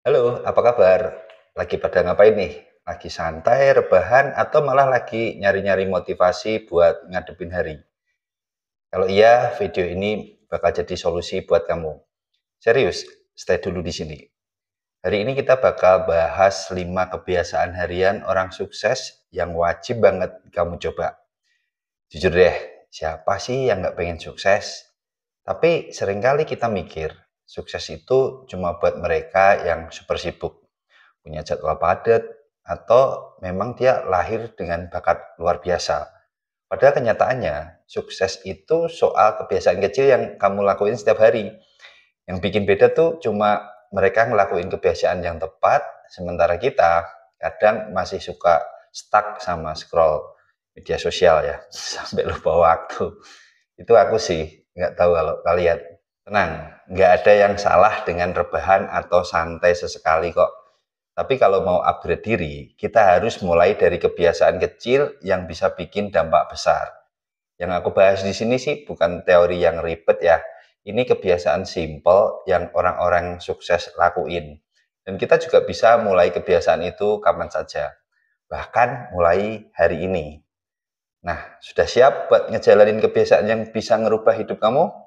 Halo, apa kabar? Lagi pada ngapain nih? Lagi santai, rebahan, atau malah lagi nyari-nyari motivasi buat ngadepin hari? Kalau iya, video ini bakal jadi solusi buat kamu. Serius, stay dulu di sini. Hari ini kita bakal bahas 5 kebiasaan harian orang sukses yang wajib banget kamu coba. Jujur deh, siapa sih yang nggak pengen sukses? Tapi seringkali kita mikir, sukses itu cuma buat mereka yang super sibuk, punya jadwal padat, atau memang dia lahir dengan bakat luar biasa. Padahal kenyataannya, sukses itu soal kebiasaan kecil yang kamu lakuin setiap hari. Yang bikin beda tuh cuma mereka ngelakuin kebiasaan yang tepat, sementara kita kadang masih suka stuck sama scroll media sosial ya, sampai lupa waktu. Itu aku sih, nggak tahu kalau kalian. Tenang, nggak ada yang salah dengan rebahan atau santai sesekali kok. Tapi kalau mau upgrade diri, kita harus mulai dari kebiasaan kecil yang bisa bikin dampak besar. Yang aku bahas di sini sih bukan teori yang ribet ya. Ini kebiasaan simple yang orang-orang sukses lakuin. Dan kita juga bisa mulai kebiasaan itu kapan saja. Bahkan mulai hari ini. Nah, sudah siap buat ngejalanin kebiasaan yang bisa ngerubah hidup kamu?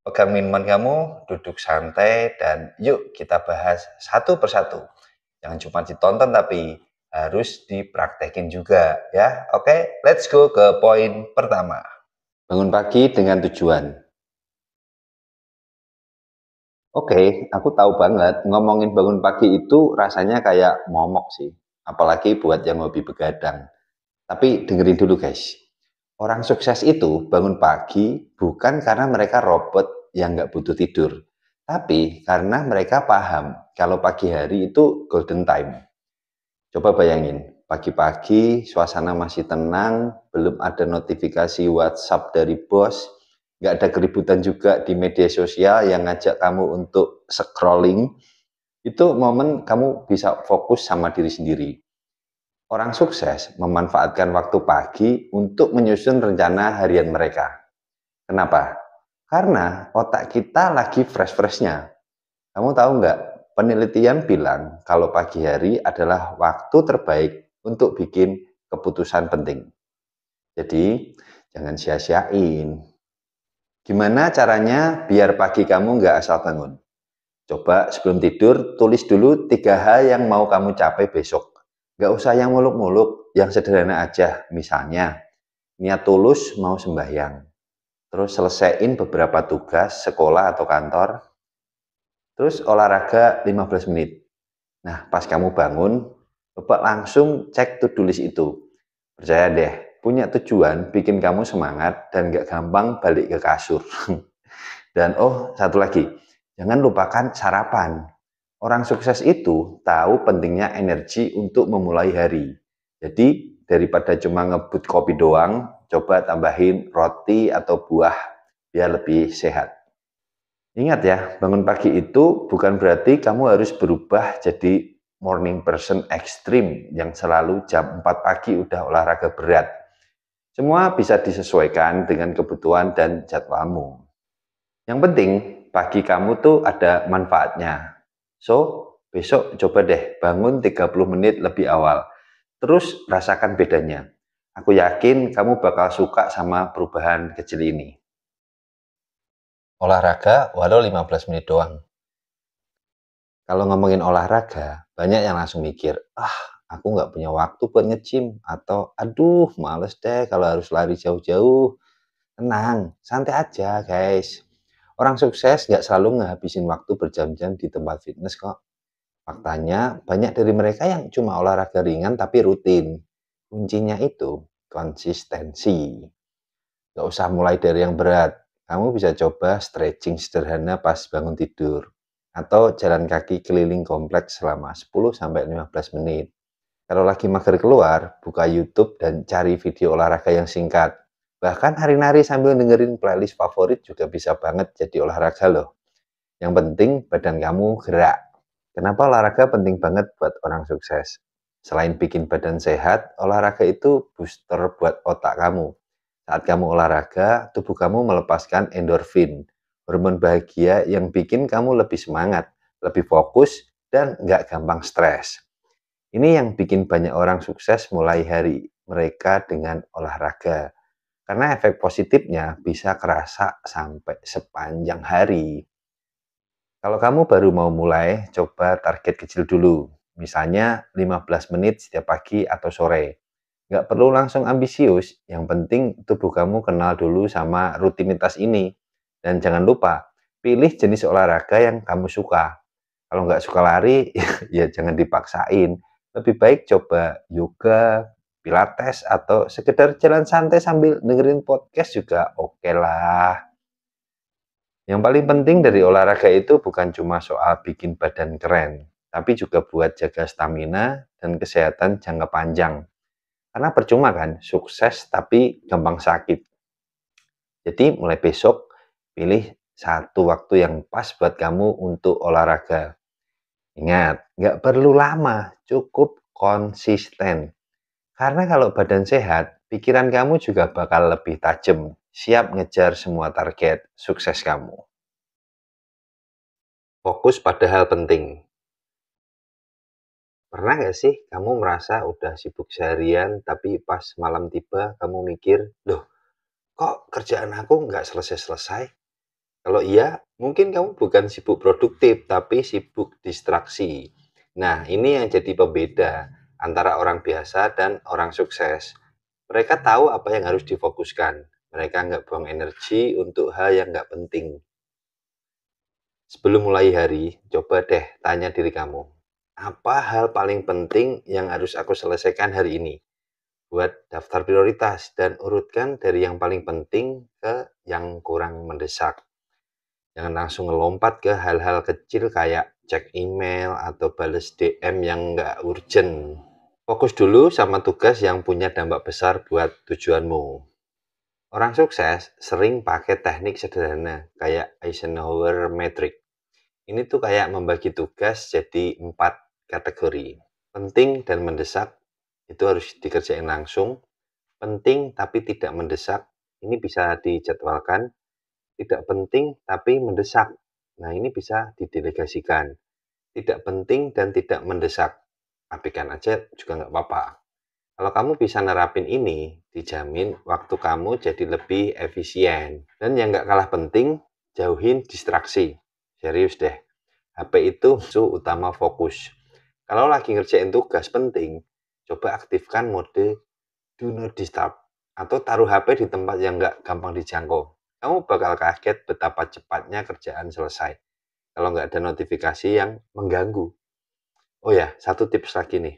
Pegang minuman kamu, duduk santai, dan yuk kita bahas satu persatu. Jangan cuma ditonton tapi harus dipraktekin juga ya. Oke, let's go ke poin pertama. Bangun pagi dengan tujuan. Oke, aku tahu banget ngomongin bangun pagi itu rasanya kayak momok sih. Apalagi buat yang hobi begadang. Tapi dengerin dulu guys. Orang sukses itu bangun pagi bukan karena mereka robot yang nggak butuh tidur. Tapi karena mereka paham kalau pagi hari itu golden time. Coba bayangin, pagi-pagi suasana masih tenang, belum ada notifikasi WhatsApp dari bos, nggak ada keributan juga di media sosial yang ngajak kamu untuk scrolling, itu momen kamu bisa fokus sama diri sendiri. Orang sukses memanfaatkan waktu pagi untuk menyusun rencana harian mereka. Kenapa? Karena otak kita lagi fresh-freshnya. Kamu tahu nggak, penelitian bilang kalau pagi hari adalah waktu terbaik untuk bikin keputusan penting. Jadi, jangan sia-siain. Gimana caranya biar pagi kamu nggak asal bangun? Coba sebelum tidur, tulis dulu 3 hal yang mau kamu capai besok. Nggak usah yang muluk-muluk, yang sederhana aja. Misalnya, niat tulus mau sembahyang. Terus selesaiin beberapa tugas sekolah atau kantor. Terus olahraga 15 menit. Nah, pas kamu bangun, coba langsung cek to-do list itu. Percaya deh, punya tujuan bikin kamu semangat dan gak gampang balik ke kasur. Dan oh, satu lagi, jangan lupakan sarapan. Orang sukses itu tahu pentingnya energi untuk memulai hari. Jadi, daripada cuma ngebut kopi doang, coba tambahin roti atau buah biar lebih sehat. Ingat ya, bangun pagi itu bukan berarti kamu harus berubah jadi morning person ekstrim yang selalu jam 4 pagi udah olahraga berat. Semua bisa disesuaikan dengan kebutuhan dan jadwalmu. Yang penting, pagi kamu tuh ada manfaatnya. So, besok coba deh bangun 30 menit lebih awal. Terus rasakan bedanya. Aku yakin kamu bakal suka sama perubahan kecil ini. Olahraga walau 15 menit doang. Kalau ngomongin olahraga, banyak yang langsung mikir, ah aku nggak punya waktu buat nge-gym, atau aduh males deh kalau harus lari jauh-jauh. Tenang, santai aja guys. Orang sukses nggak selalu ngehabisin waktu berjam-jam di tempat fitness kok. Faktanya, banyak dari mereka yang cuma olahraga ringan tapi rutin. Kuncinya itu konsistensi. Nggak usah mulai dari yang berat. Kamu bisa coba stretching sederhana pas bangun tidur. Atau jalan kaki keliling kompleks selama 10-15 menit. Kalau lagi mager keluar, buka YouTube dan cari video olahraga yang singkat. Bahkan hari-hari sambil dengerin playlist favorit juga bisa banget jadi olahraga loh. Yang penting badan kamu gerak. Kenapa olahraga penting banget buat orang sukses? Selain bikin badan sehat, olahraga itu booster buat otak kamu. Saat kamu olahraga, tubuh kamu melepaskan endorfin, hormon bahagia yang bikin kamu lebih semangat, lebih fokus, dan nggak gampang stres. Ini yang bikin banyak orang sukses mulai hari mereka dengan olahraga. Karena efek positifnya bisa kerasa sampai sepanjang hari. Kalau kamu baru mau mulai, coba target kecil dulu. Misalnya 15 menit setiap pagi atau sore. Nggak perlu langsung ambisius, yang penting tubuh kamu kenal dulu sama rutinitas ini. Dan jangan lupa, pilih jenis olahraga yang kamu suka. Kalau nggak suka lari, ya jangan dipaksain. Lebih baik coba yoga, pilates, atau sekedar jalan santai sambil dengerin podcast juga oke lah. Yang paling penting dari olahraga itu bukan cuma soal bikin badan keren, tapi juga buat jaga stamina dan kesehatan jangka panjang. Karena percuma kan, sukses tapi gampang sakit. Jadi mulai besok, pilih satu waktu yang pas buat kamu untuk olahraga. Ingat, nggak perlu lama, cukup konsisten. Karena kalau badan sehat, pikiran kamu juga bakal lebih tajam, siap ngejar semua target sukses kamu. Fokus pada hal penting. Pernah nggak sih kamu merasa udah sibuk seharian, tapi pas malam tiba kamu mikir, loh kok kerjaan aku nggak selesai-selesai? Kalau iya, mungkin kamu bukan sibuk produktif, tapi sibuk distraksi. Nah, ini yang jadi pembeda antara orang biasa dan orang sukses. Mereka tahu apa yang harus difokuskan. Mereka nggak buang energi untuk hal yang nggak penting. Sebelum mulai hari, coba deh tanya diri kamu. Apa hal paling penting yang harus aku selesaikan hari ini? Buat daftar prioritas dan urutkan dari yang paling penting ke yang kurang mendesak. Jangan langsung ngelompat ke hal-hal kecil kayak cek email atau bales DM yang nggak urgent. Fokus dulu sama tugas yang punya dampak besar buat tujuanmu. Orang sukses sering pakai teknik sederhana kayak Eisenhower Matrix. Ini tuh kayak membagi tugas jadi 4 kategori. Penting dan mendesak itu harus dikerjain langsung. Penting tapi tidak mendesak, ini bisa dijadwalkan. Tidak penting tapi mendesak. Nah, ini bisa didelegasikan. Tidak penting dan tidak mendesak. Abaikan aja juga nggak apa-apa. Kalau kamu bisa nerapin ini, dijamin waktu kamu jadi lebih efisien. Dan yang nggak kalah penting, jauhin distraksi. Serius deh, HP itu musuh utama fokus. Kalau lagi ngerjain tugas penting, coba aktifkan mode Do Not Disturb atau taruh HP di tempat yang nggak gampang dijangkau. Kamu bakal kaget betapa cepatnya kerjaan selesai kalau nggak ada notifikasi yang mengganggu. Oh ya, satu tips lagi nih.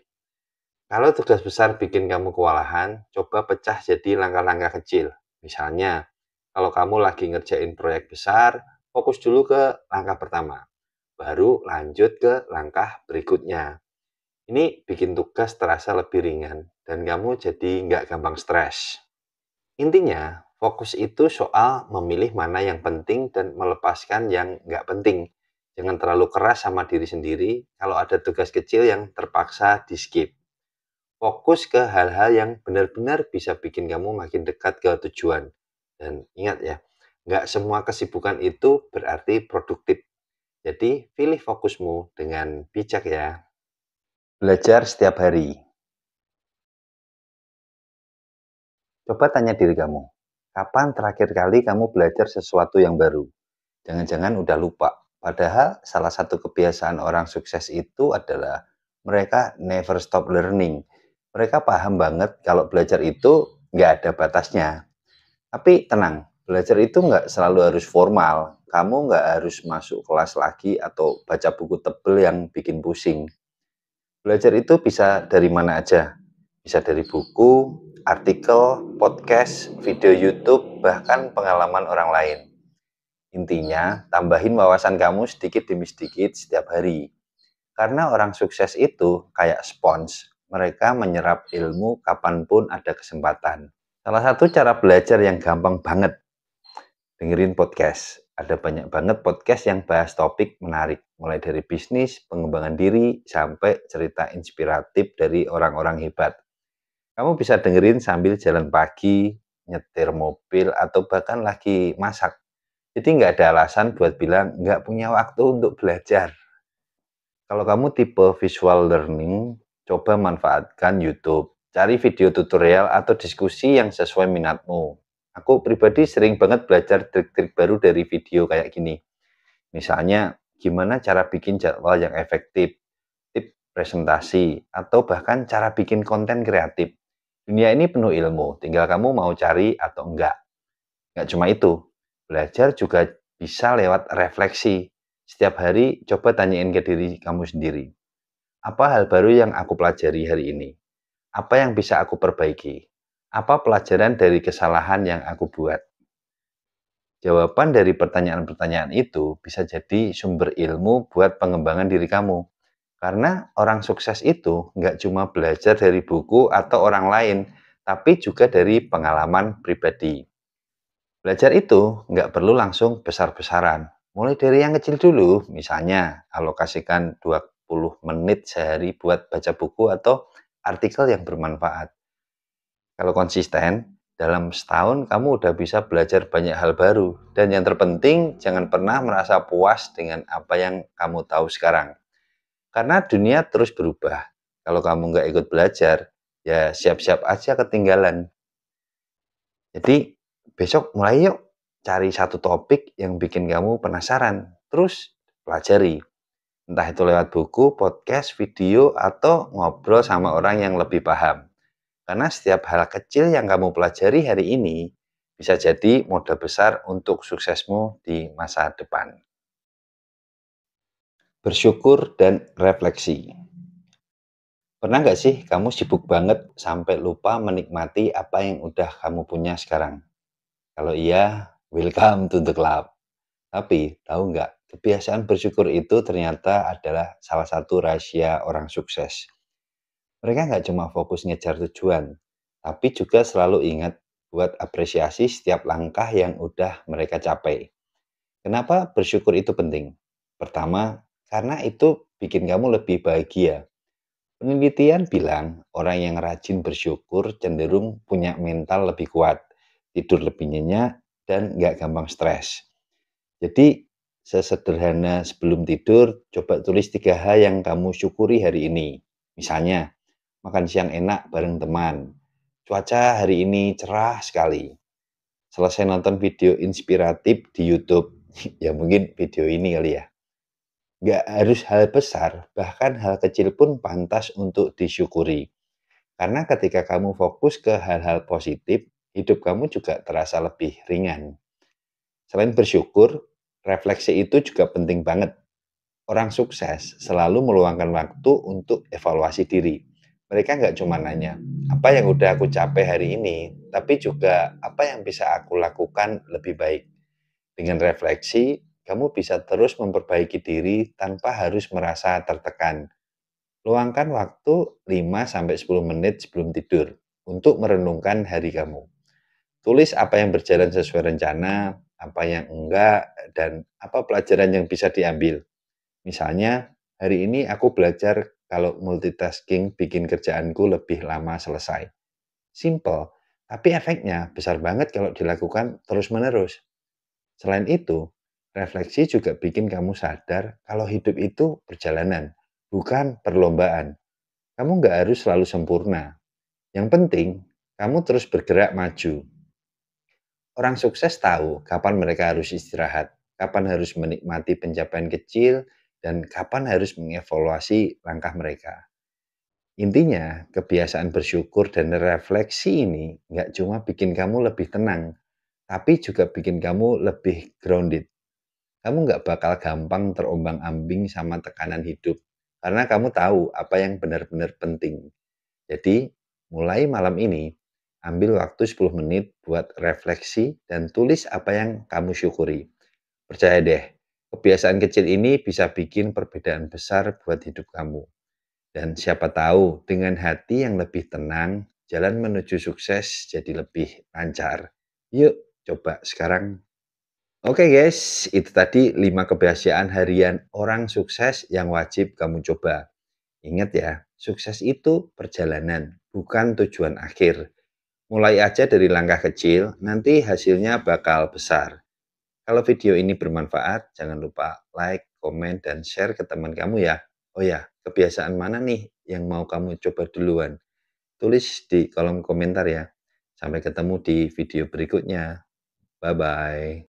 Kalau tugas besar bikin kamu kewalahan, coba pecah jadi langkah-langkah kecil. Misalnya, kalau kamu lagi ngerjain proyek besar, fokus dulu ke langkah pertama. Baru lanjut ke langkah berikutnya. Ini bikin tugas terasa lebih ringan dan kamu jadi nggak gampang stres. Intinya, fokus itu soal memilih mana yang penting dan melepaskan yang nggak penting. Jangan terlalu keras sama diri sendiri kalau ada tugas kecil yang terpaksa di-skip. Fokus ke hal-hal yang benar-benar bisa bikin kamu makin dekat ke tujuan. Dan ingat ya, nggak semua kesibukan itu berarti produktif. Jadi, pilih fokusmu dengan bijak ya. Belajar setiap hari. Coba tanya diri kamu, kapan terakhir kali kamu belajar sesuatu yang baru? Jangan-jangan udah lupa. Padahal salah satu kebiasaan orang sukses itu adalah mereka never stop learning. Mereka paham banget kalau belajar itu nggak ada batasnya. Tapi tenang, belajar itu nggak selalu harus formal. Kamu nggak harus masuk kelas lagi atau baca buku tebel yang bikin pusing. Belajar itu bisa dari mana aja. Bisa dari buku, artikel, podcast, video YouTube, bahkan pengalaman orang lain. Intinya, tambahin wawasan kamu sedikit demi sedikit setiap hari. Karena orang sukses itu kayak spons. Mereka menyerap ilmu kapanpun ada kesempatan. Salah satu cara belajar yang gampang banget, dengerin podcast. Ada banyak banget podcast yang bahas topik menarik. Mulai dari bisnis, pengembangan diri, sampai cerita inspiratif dari orang-orang hebat. Kamu bisa dengerin sambil jalan pagi, nyetir mobil, atau bahkan lagi masak. Jadi nggak ada alasan buat bilang nggak punya waktu untuk belajar. Kalau kamu tipe visual learning, coba manfaatkan YouTube. Cari video tutorial atau diskusi yang sesuai minatmu. Aku pribadi sering banget belajar trik-trik baru dari video kayak gini. Misalnya, gimana cara bikin jadwal yang efektif, tip presentasi, atau bahkan cara bikin konten kreatif. Dunia ini penuh ilmu, tinggal kamu mau cari atau enggak. Nggak cuma itu, belajar juga bisa lewat refleksi. Setiap hari coba tanyain ke diri kamu sendiri. Apa hal baru yang aku pelajari hari ini? Apa yang bisa aku perbaiki? Apa pelajaran dari kesalahan yang aku buat? Jawaban dari pertanyaan-pertanyaan itu bisa jadi sumber ilmu buat pengembangan diri kamu. Karena orang sukses itu nggak cuma belajar dari buku atau orang lain, tapi juga dari pengalaman pribadi. Belajar itu nggak perlu langsung besar-besaran. Mulai dari yang kecil dulu, misalnya alokasikan 20 menit sehari buat baca buku atau artikel yang bermanfaat. Kalau konsisten, dalam setahun kamu udah bisa belajar banyak hal baru. Dan yang terpenting, jangan pernah merasa puas dengan apa yang kamu tahu sekarang. Karena dunia terus berubah. Kalau kamu nggak ikut belajar, ya siap-siap aja ketinggalan. Jadi besok mulai yuk cari satu topik yang bikin kamu penasaran. Terus pelajari. Entah itu lewat buku, podcast, video, atau ngobrol sama orang yang lebih paham. Karena setiap hal kecil yang kamu pelajari hari ini bisa jadi modal besar untuk suksesmu di masa depan. Bersyukur dan refleksi. Pernah nggak sih kamu sibuk banget sampai lupa menikmati apa yang udah kamu punya sekarang? Kalau iya, welcome to the club. Tapi, tahu nggak, kebiasaan bersyukur itu ternyata adalah salah satu rahasia orang sukses. Mereka nggak cuma fokus ngejar tujuan, tapi juga selalu ingat buat apresiasi setiap langkah yang udah mereka capai. Kenapa bersyukur itu penting? Pertama, karena itu bikin kamu lebih bahagia. Penelitian bilang orang yang rajin bersyukur cenderung punya mental lebih kuat, tidur lebih nyenyak, dan nggak gampang stres. Jadi, sesederhana sebelum tidur, coba tulis 3 hal yang kamu syukuri hari ini. Misalnya, makan siang enak bareng teman. Cuaca hari ini cerah sekali. Selesai nonton video inspiratif di YouTube. Ya mungkin video ini kali ya. Nggak harus hal besar, bahkan hal kecil pun pantas untuk disyukuri. Karena ketika kamu fokus ke hal-hal positif, hidup kamu juga terasa lebih ringan. Selain bersyukur, refleksi itu juga penting banget. Orang sukses selalu meluangkan waktu untuk evaluasi diri. Mereka nggak cuma nanya, apa yang udah aku capai hari ini, tapi juga apa yang bisa aku lakukan lebih baik. Dengan refleksi, kamu bisa terus memperbaiki diri tanpa harus merasa tertekan. Luangkan waktu 5-10 menit sebelum tidur untuk merenungkan hari kamu. Tulis apa yang berjalan sesuai rencana, apa yang enggak, dan apa pelajaran yang bisa diambil. Misalnya, hari ini aku belajar kalau multitasking bikin kerjaanku lebih lama selesai. Simple, tapi efeknya besar banget kalau dilakukan terus-menerus. Selain itu, refleksi juga bikin kamu sadar kalau hidup itu perjalanan, bukan perlombaan. Kamu nggak harus selalu sempurna. Yang penting, kamu terus bergerak maju. Orang sukses tahu kapan mereka harus istirahat, kapan harus menikmati pencapaian kecil, dan kapan harus mengevaluasi langkah mereka. Intinya, kebiasaan bersyukur dan refleksi ini nggak cuma bikin kamu lebih tenang, tapi juga bikin kamu lebih grounded. Kamu nggak bakal gampang terombang-ambing sama tekanan hidup, karena kamu tahu apa yang benar-benar penting. Jadi, mulai malam ini, ambil waktu 10 menit buat refleksi dan tulis apa yang kamu syukuri. Percaya deh, kebiasaan kecil ini bisa bikin perbedaan besar buat hidup kamu. Dan siapa tahu, dengan hati yang lebih tenang, jalan menuju sukses jadi lebih lancar. Yuk, coba sekarang. Oke guys, itu tadi 5 kebiasaan harian orang sukses yang wajib kamu coba. Ingat ya, sukses itu perjalanan, bukan tujuan akhir. Mulai aja dari langkah kecil, nanti hasilnya bakal besar. Kalau video ini bermanfaat, jangan lupa like, komen, dan share ke teman kamu ya. Oh ya, kebiasaan mana nih yang mau kamu coba duluan? Tulis di kolom komentar ya. Sampai ketemu di video berikutnya. Bye-bye.